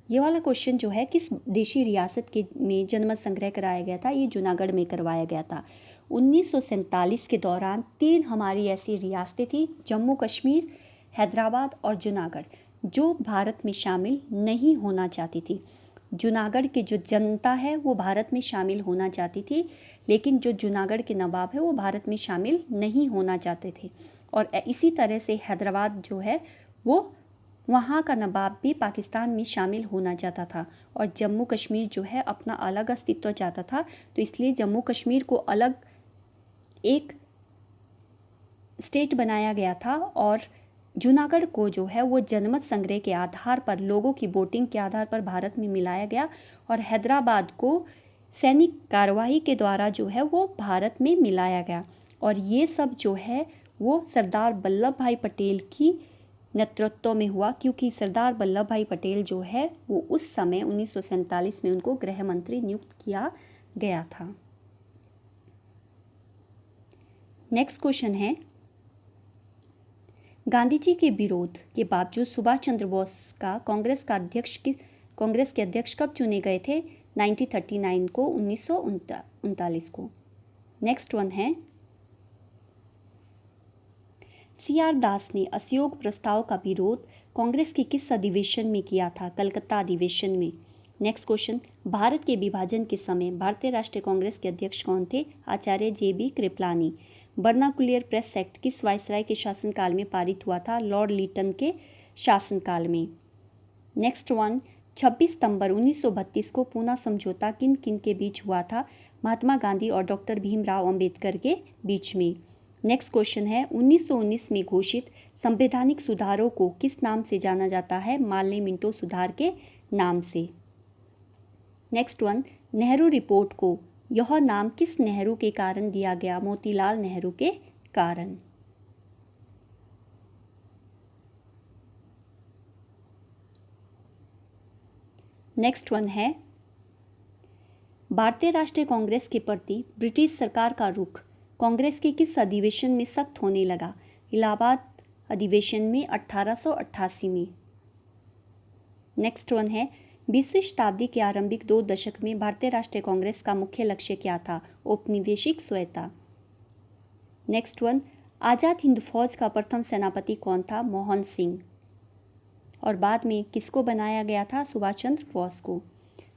ये वाला क्वेश्चन जो है किस देशी रियासत के में जनमत संग्रह कराया गया था? ये जूनागढ़ में करवाया गया था। 1947 के दौरान 3 हमारी ऐसी रियासतें थी, जम्मू कश्मीर, हैदराबाद और जूनागढ़, जो भारत में शामिल नहीं होना चाहती थी। जूनागढ़ की जो जनता है वो भारत में शामिल होना चाहती थी, लेकिन जो जूनागढ़ के नवाब है वो भारत में शामिल नहीं होना चाहते थे। और इसी तरह से हैदराबाद जो है वो वहाँ का नवाब भी पाकिस्तान में शामिल होना चाहता था, और जम्मू कश्मीर जो है अपना अलग अस्तित्व चाहता था। तो इसलिए जम्मू कश्मीर को अलग एक स्टेट बनाया गया था, और जूनागढ़ को जो है वो जनमत संग्रह के आधार पर, लोगों की वोटिंग के आधार पर भारत में मिलाया गया, और हैदराबाद को सैनिक कार्रवाई के द्वारा जो है वो भारत में मिलाया गया। और ये सब जो है वो सरदार वल्लभ भाई पटेल की नेतृत्व में हुआ, क्योंकि सरदार वल्लभ भाई पटेल जो है वो उस समय 1947 में उनको गृह मंत्री नियुक्त किया गया था। नेक्स्ट क्वेश्चन है गांधी जी के विरोध के बावजूद सुभाष चंद्र बोस का कांग्रेस के अध्यक्ष कब चुने गए थे? 1939 को, 1939 को। नेक्स्ट वन है CR दास ने असहयोग प्रस्ताव का विरोध कांग्रेस के किस अधिवेशन में किया था? कलकत्ता अधिवेशन में। नेक्स्ट क्वेश्चन, भारत के विभाजन के समय भारतीय राष्ट्रीय कांग्रेस के अध्यक्ष कौन थे? आचार्य JB Kripalani. Vernacular press act किस वायसराय के शासनकाल में पारित हुआ था? लॉर्ड लिटन के शासनकाल में। नेक्स्ट वन, 26 सितंबर 1932 को पूना समझौता किन किन के बीच हुआ था? महात्मा गांधी और डॉक्टर भीमराव अंबेडकर के बीच में। नेक्स्ट क्वेश्चन है 1919 में घोषित संवैधानिक सुधारों को किस नाम से जाना जाता है? मार्ले मिंटो सुधार के नाम से। नेक्स्ट वन, नेहरू रिपोर्ट को यह नाम किस नेहरू के कारण दिया गया? मोतीलाल नेहरू के कारण। नेक्स्ट वन है भारतीय राष्ट्रीय कांग्रेस के प्रति ब्रिटिश सरकार का रुख कांग्रेस के किस अधिवेशन में सख्त होने लगा? इलाहाबाद अधिवेशन में 1888 में। नेक्स्ट वन है 20वीं शताब्दी के आरंभिक 2 दशक में भारतीय राष्ट्रीय कांग्रेस का मुख्य लक्ष्य क्या था? औपनिवेशिक स्वायत्तता। नेक्स्ट वन, आज़ाद हिंद फौज का प्रथम सेनापति कौन था? मोहन सिंह। और बाद में किसको बनाया गया था? सुभाष चंद्र बोस को।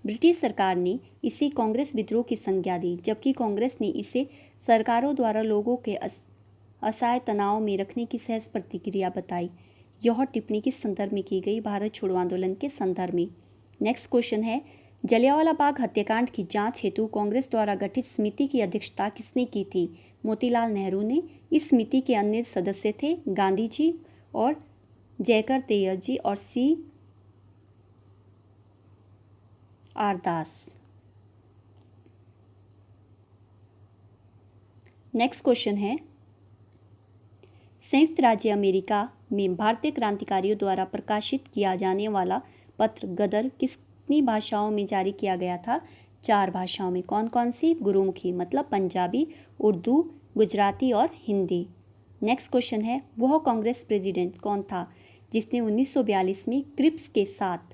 ब्रिटिश सरकार ने इसे कांग्रेस विद्रोह की संज्ञा दी, जबकि कांग्रेस ने इसे सरकारों द्वारा लोगों के असहाय तनाव में रखने की सहज प्रतिक्रिया बताई। यह टिप्पणी किस संदर्भ में की गई? भारत छोड़ो आंदोलन के संदर्भ में। नेक्स्ट क्वेश्चन है जलियांवाला बाग हत्याकांड की जांच हेतु कांग्रेस द्वारा गठित समिति की अध्यक्षता किसने की थी? मोतीलाल नेहरू ने। इस समिति के अन्य सदस्य थे गांधी जी और जयकर तेयजी और सी आर दास। नेक्स्ट क्वेश्चन है, संयुक्त राज्य अमेरिका में भारतीय क्रांतिकारियों द्वारा प्रकाशित किया जाने वाला पत्र गदर कितनी भाषाओं में जारी किया गया था? 4 भाषाओं में। कौन कौन सी? गुरुमुखी मतलब पंजाबी, उर्दू, गुजराती और हिंदी। नेक्स्ट क्वेश्चन है, वह कांग्रेस प्रेसिडेंट कौन था जिसने 1942 में क्रिप्स के साथ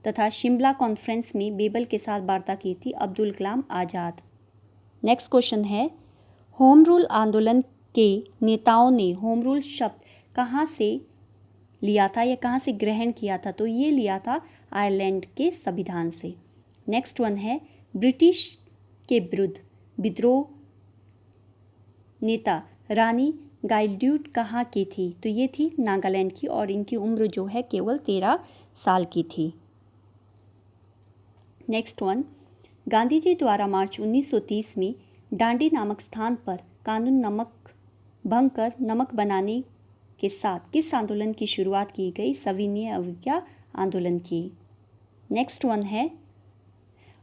तथा शिमला कॉन्फ्रेंस में बेबल के साथ वार्ता की थी? अब्दुल कलाम आज़ाद। नेक्स्ट क्वेश्चन है, होम रूल आंदोलन के नेताओं ने होम रूल शब्द कहाँ से लिया था या कहाँ से ग्रहण किया था? तो ये लिया था आयरलैंड के संविधान से। नेक्स्ट वन है, ब्रिटिश के विरुद्ध विद्रोह नेता रानी गाइल्ड्यूड कहाँ की थी? तो ये थी नागालैंड की और इनकी उम्र जो है केवल 13 साल की थी। नेक्स्ट वन, गांधी जी द्वारा मार्च 1930 में डांडी नामक स्थान पर कानून नमक भंग कर नमक बनाने के साथ किस आंदोलन की शुरुआत की गई? सविनय अवज्ञा आंदोलन की। नेक्स्ट वन है,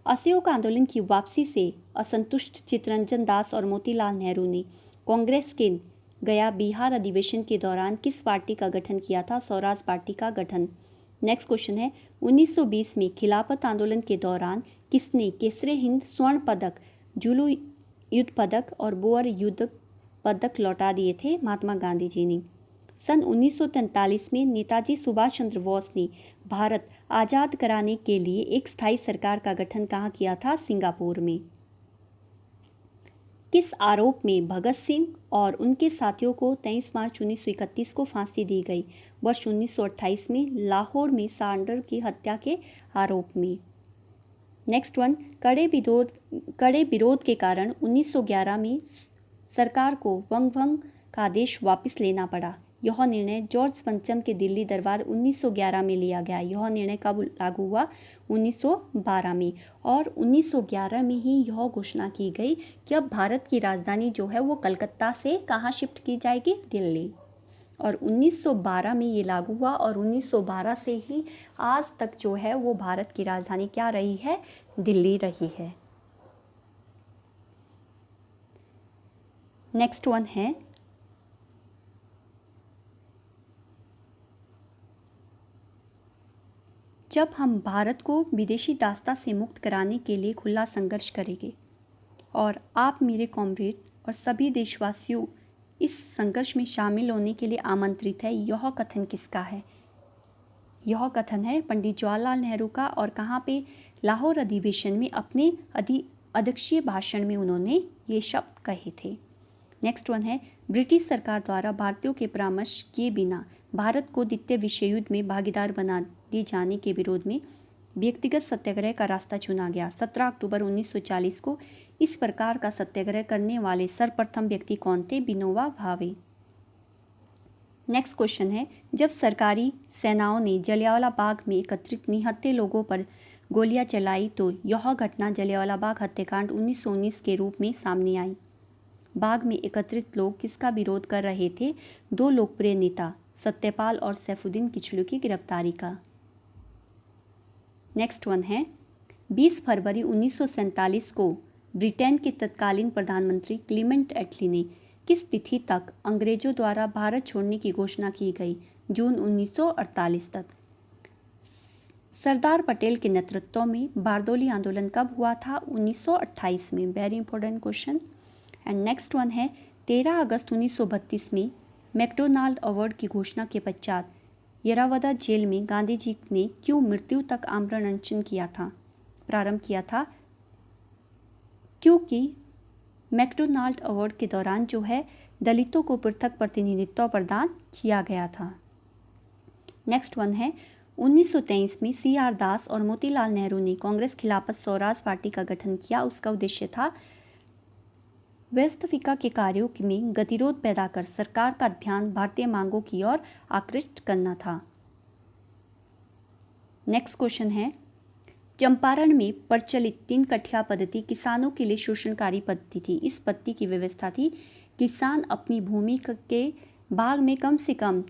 असहयोग आंदोलन की वापसी से असंतुष्ट चित्तरंजन दास और मोतीलाल नेहरू ने कांग्रेस के गया बिहार अधिवेशन के दौरान किस पार्टी का गठन किया था? स्वराज पार्टी का गठन। नेक्स्ट क्वेश्चन है, 1920 में खिलाफत आंदोलन के दौरान किसने केसरे हिंद स्वर्ण पदक, जुलू युद्ध पदक और बोअर युद्ध पदक लौटा दिए थे? महात्मा गांधी जी ने। सन 1943 में नेताजी सुभाष चंद्र बोस ने भारत आज़ाद कराने के लिए एक स्थायी सरकार का गठन कहाँ किया था? सिंगापुर में। किस आरोप में भगत सिंह और उनके साथियों को 23 मार्च 1931 को फांसी दी गई? वर्ष 1928 में लाहौर में सांडर की हत्या के आरोप में। नेक्स्ट वन, कड़े विरोध के कारण 1911 में सरकार को वंग भंग का आदेश वापस लेना पड़ा। यह निर्णय जॉर्ज पंचम के दिल्ली दरबार 1911 में लिया गया। यह निर्णय कब लागू हुआ? 1912 में। और 1911 में ही यह घोषणा की गई कि अब भारत की राजधानी जो है वो कलकत्ता से कहाँ शिफ्ट की जाएगी? दिल्ली। और 1912 में ये लागू हुआ और 1912 से ही आज तक जो है वो भारत की राजधानी क्या रही है? दिल्ली रही है। नेक्स्ट वन है, जब हम भारत को विदेशी दासता से मुक्त कराने के लिए खुला संघर्ष करेंगे और आप मेरे कॉमरेड और सभी देशवासियों इस संघर्ष में शामिल होने के लिए आमंत्रित है, यह कथन किसका है? यह कथन है पंडित जवाहरलाल नेहरू का। और कहाँ पे? लाहौर अधिवेशन में अपने अध्यक्षीय भाषण में उन्होंने ये शब्द कहे थे। नेक्स्ट वन है, ब्रिटिश सरकार द्वारा भारतीयों के परामर्श किए बिना भारत को द्वितीय विश्व युद्ध में भागीदार बना दिए जाने के विरोध में व्यक्तिगत सत्याग्रह का रास्ता चुना गया। 17 अक्टूबर 1940 को इस प्रकार का सत्याग्रह करने वाले सर्वप्रथम व्यक्ति कौन थे? विनोबा भावे। नेक्स्ट क्वेश्चन है, जब सरकारी सेनाओं ने जलियांवाला बाग में एकत्रित निहत्थे लोगों पर गोलियां चलाई तो यह घटना जलियांवाला बाग हत्याकांड 1919 के रूप में सामने आई। बाग में एकत्रित लोग किसका विरोध कर रहे थे? 2 लोकप्रिय नेता सत्यपाल और सैफुद्दीन किचलू की गिरफ्तारी का। नेक्स्ट वन है, 20 फरवरी 1947 को ब्रिटेन के तत्कालीन प्रधानमंत्री क्लीमेंट एटली ने किस तिथि तक अंग्रेजों द्वारा भारत छोड़ने की घोषणा की गई? जून 1948 तक। सरदार पटेल के नेतृत्व में बारदोली आंदोलन कब हुआ था? 1928 में। Very important question. And next one है, 13 अगस्त 1932 में मैकडोनाल्ड अवार्ड की घोषणा के पश्चात येरावदा जेल में गांधी जी ने क्यों मृत्यु तक आमरण अनशन प्रारंभ किया था? क्योंकि मैकडोनाल्ड अवार्ड के दौरान जो है दलितों को पृथक प्रतिनिधित्व प्रदान किया गया था। नेक्स्ट वन है, 1923 में सी आर दास और मोतीलाल नेहरू ने कांग्रेस खिलाफत स्वराज पार्टी का गठन किया। उसका उद्देश्य था वास्तविकता के कार्यों में गतिरोध पैदा कर सरकार का ध्यान भारतीय मांगों की ओर आकृष्ट करना था। नेक्स्ट क्वेश्चन है, चंपारण में प्रचलित 3 कठिया पद्धति किसानों के लिए शोषणकारी पद्धति थी। इस पद्धति की व्यवस्था थी किसान अपनी भूमि के भाग में कम से कम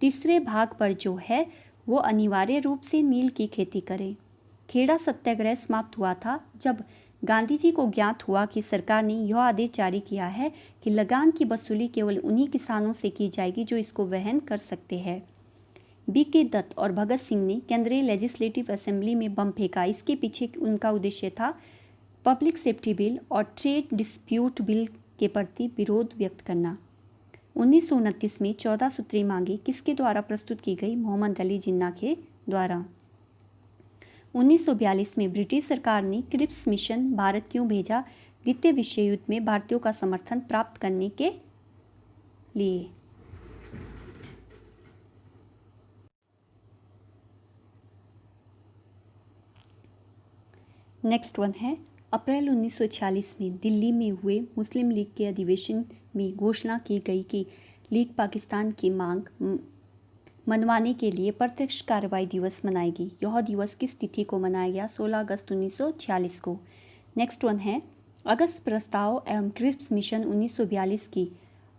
तीसरे भाग पर जो है वो अनिवार्य रूप से नील की खेती करें। खेड़ा सत्याग्रह समाप्त हुआ था जब गांधी जी को ज्ञात हुआ कि सरकार ने यह आदेश जारी किया है कि लगान की वसूली केवल उन्हीं किसानों से की जाएगी जो इसको वहन कर सकते हैं। B.K. दत्त और भगत सिंह ने केंद्रीय लेजिस्लेटिव असेंबली में बम फेंका। इसके पीछे उनका उद्देश्य था पब्लिक सेफ्टी बिल और ट्रेड डिस्प्यूट बिल के प्रति विरोध व्यक्त करना। 1929 में 14 सूत्री मांगे किसके द्वारा प्रस्तुत की गई? मोहम्मद अली जिन्ना के द्वारा। 1942 में ब्रिटिश सरकार ने क्रिप्स मिशन भारत क्यों भेजा? द्वितीय विश्व युद्ध में भारतीयों का समर्थन प्राप्त करने के लिए। नेक्स्ट वन है, अप्रैल 1946 में दिल्ली में हुए मुस्लिम लीग के अधिवेशन में घोषणा की गई कि लीग पाकिस्तान की मांग मनवाने के लिए प्रत्यक्ष कार्रवाई दिवस मनाएगी। यह दिवस किस तिथि को मनाया गया? 16 अगस्त 1946 को। नेक्स्ट वन है, अगस्त प्रस्ताव एवं क्रिप्स मिशन 1942 की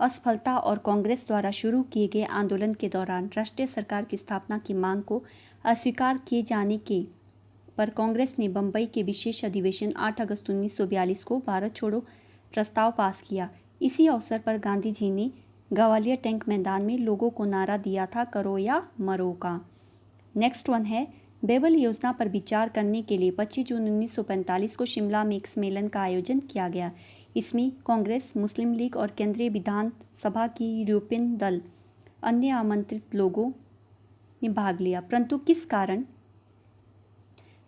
असफलता और कांग्रेस द्वारा शुरू किए गए आंदोलन के दौरान राष्ट्रीय सरकार की स्थापना की मांग को अस्वीकार किए जाने के पर कांग्रेस ने बम्बई के विशेष अधिवेशन 8 अगस्त 1942 को भारत छोड़ो प्रस्ताव पास किया। इसी अवसर पर गांधी जी ने ग्वालियर टैंक मैदान में लोगों को नारा दिया था, करो या मरो का। नेक्स्ट वन है, बेबल योजना पर विचार करने के लिए 25 जून 1945 को शिमला में एक सम्मेलन का आयोजन किया गया। इसमें कांग्रेस, मुस्लिम लीग और केंद्रीय विधान सभा की यूरोपियन दल अन्य आमंत्रित लोगों ने भाग लिया, परंतु किस कारण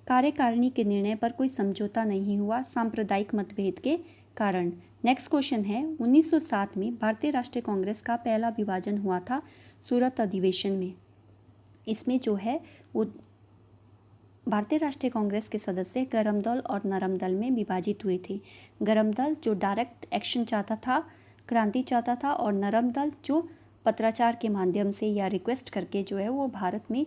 कार्यकारिणी के निर्णय पर कोई समझौता नहीं हुआ? सांप्रदायिक मतभेद के कारण। नेक्स्ट क्वेश्चन है, 1907 में भारतीय राष्ट्रीय कांग्रेस का पहला विभाजन हुआ था सूरत अधिवेशन में। इसमें जो है वो भारतीय राष्ट्रीय कांग्रेस के सदस्य गरम दल और नरम दल में विभाजित हुए थे। गरम दल जो डायरेक्ट एक्शन चाहता था, क्रांति चाहता था, और नरम दल जो पत्राचार के माध्यम से या रिक्वेस्ट करके जो है वो भारत में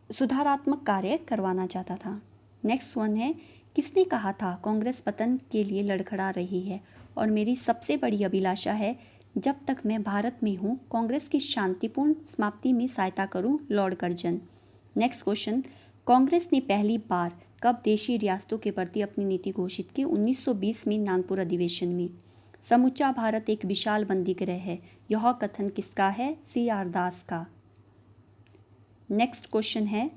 सुधारात्मक कार्य करवाना चाहता था। नेक्स्ट वन है, किसने कहा था कांग्रेस पतन के लिए लड़खड़ा रही है और मेरी सबसे बड़ी अभिलाषा है जब तक मैं भारत में हूँ कांग्रेस की शांतिपूर्ण समाप्ति में सहायता करूँ? Lord Curzon. Next question, Congress ने पहली बार कब देशी रियासतों के प्रति अपनी नीति घोषित की? 1920 में नागपुर अधिवेशन में। समूचा भारत एक विशाल बंदीगृह है, यह कथन किसका है? C.R. दास का। नेक्स्ट क्वेश्चन है,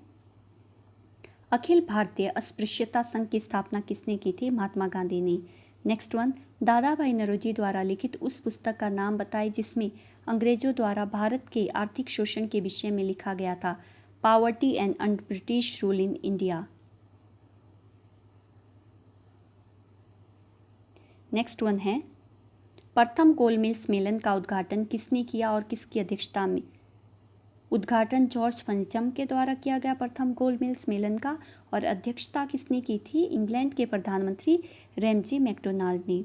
अखिल भारतीय अस्पृश्यता संघ की स्थापना किसने की थी? महात्मा गांधी ने। नेक्स्ट वन, दादा भाई नौरोजी द्वारा लिखित उस पुस्तक का नाम बताएं जिसमें अंग्रेजों द्वारा भारत के आर्थिक शोषण के विषय में लिखा गया था? Poverty and British rule in India. Next one है, प्रथम कोल मिल सम्मेलन का उद्घाटन किसने किया और किसकी अध्यक्षता में? उद्घाटन जॉर्ज पंचम के द्वारा किया गया प्रथम गोल मिल सम्मेलन का, और अध्यक्षता किसने की थी? इंग्लैंड के प्रधानमंत्री रैमजी मैकडोनाल्ड ने।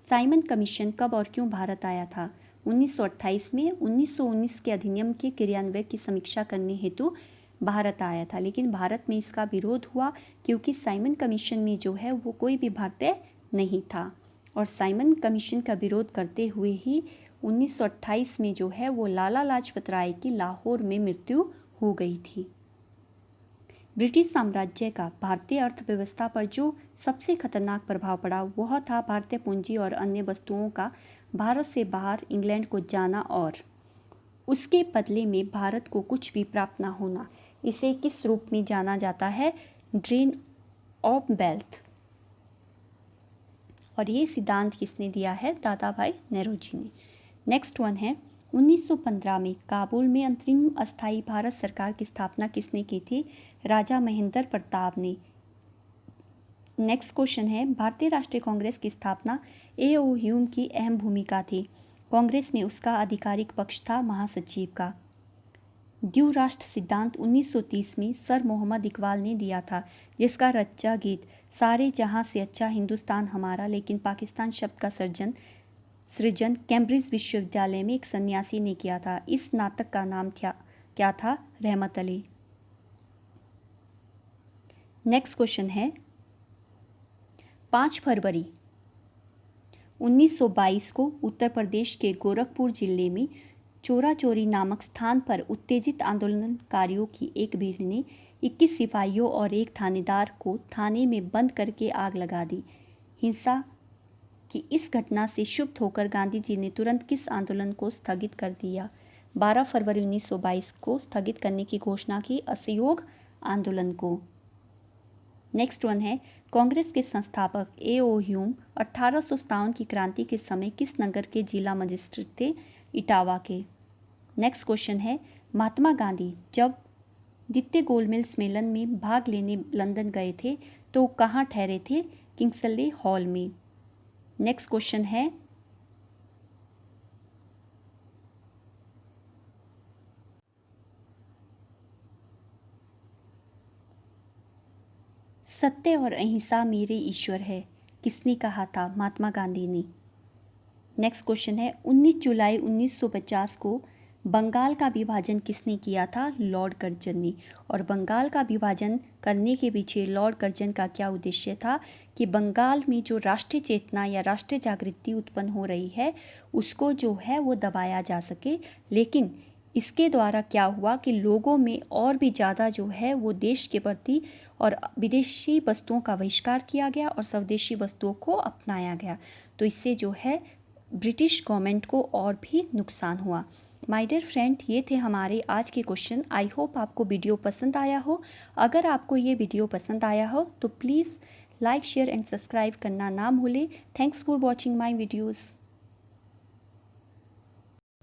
साइमन कमीशन कब और क्यों भारत आया था? 1928 में 1919 के अधिनियम के क्रियान्वयन की समीक्षा करने हेतु भारत आया था, लेकिन भारत में इसका विरोध हुआ क्योंकि साइमन कमीशन में जो है वो कोई भी भारतीय नहीं था, और साइमन कमीशन का विरोध करते हुए ही 1928 में जो है वो लाला लाजपत राय की लाहौर में मृत्यु हो गई थी। ब्रिटिश साम्राज्य का भारतीय अर्थव्यवस्था पर जो सबसे खतरनाक प्रभाव पड़ा वह था भारतीय पूंजी और अन्य वस्तुओं का भारत से बाहर इंग्लैंड को जाना और उसके बदले में भारत को कुछ भी प्राप्त न होना। इसे किस रूप में जाना जाता है? Drain of wealth. और ये सिद्धांत किसने दिया है? दादा भाई नौरोजी ने। नेक्स्ट वन है, 1915 में काबुल में अंतरिम अस्थायी भारत सरकार की स्थापना किसने की थी? राजा महेंद्र प्रताप ने। नेक्स्ट क्वेश्चन है, भारतीय राष्ट्रीय कांग्रेस की स्थापना A.O. ह्यूम की अहम भूमिका थी। कांग्रेस में उसका आधिकारिक पक्ष था महासचिव का। द्विराष्ट्र सिद्धांत 1930 में सर मोहम्मद इकबाल ने दिया था, जिसका रचा गीत सारे जहां से अच्छा हिंदुस्तान हमारा लेकिन पाकिस्तान शब्द का सृजन कैम्ब्रिज विश्वविद्यालय में एक सन्यासी ने किया था। इस नाटक का नाम क्या था? रहमत अली। नेक्स्ट क्वेश्चन है, 5 फरवरी 1922 को उत्तर प्रदेश के गोरखपुर जिले में चोरा चोरी नामक स्थान पर उत्तेजित आंदोलनकारियों की एक भीड़ ने 21 सिपाहियों और एक थानेदार को थाने में बंद करके आग लगा दी। हिंसा की इस घटना से क्षुब्ध होकर गांधी जी ने तुरंत किस आंदोलन को स्थगित कर दिया? 12 फरवरी 1922 को स्थगित करने की घोषणा की, असहयोग आंदोलन को। नेक्स्ट वन है, कांग्रेस के संस्थापक A.O. ह्यूम 1857 की क्रांति के समय किस नगर के जिला मजिस्ट्रेट थे? इटावा के। नेक्स्ट क्वेश्चन है, महात्मा गांधी जब द्वितीय गोलमेज सम्मेलन में भाग लेने लंदन गए थे तो कहाँ ठहरे थे? किंग्सले हॉल में। नेक्स्ट क्वेश्चन है, सत्य और अहिंसा मेरे ईश्वर है, किसने कहा था? महात्मा गांधी ने। नेक्स्ट क्वेश्चन है, 19 जुलाई 1950 को बंगाल का विभाजन किसने किया था? लॉर्ड कर्जन ने। और बंगाल का विभाजन करने के पीछे लॉर्ड कर्जन का क्या उद्देश्य था? कि बंगाल में जो राष्ट्रीय चेतना या राष्ट्रीय जागृति उत्पन्न हो रही है उसको जो है वो दबाया जा सके। लेकिन इसके द्वारा क्या हुआ कि लोगों में और भी ज़्यादा जो है वो देश के प्रति और विदेशी वस्तुओं का बहिष्कार किया गया और स्वदेशी वस्तुओं को अपनाया गया। तो इससे जो है ब्रिटिश गवर्नमेंट को और भी नुकसान हुआ। माय डियर फ्रेंड, ये थे हमारे आज के क्वेश्चन। आई होप आपको वीडियो पसंद आया हो। अगर आपको ये वीडियो पसंद आया हो तो please like, share and subscribe करना ना भूलें। Thanks for watching my videos.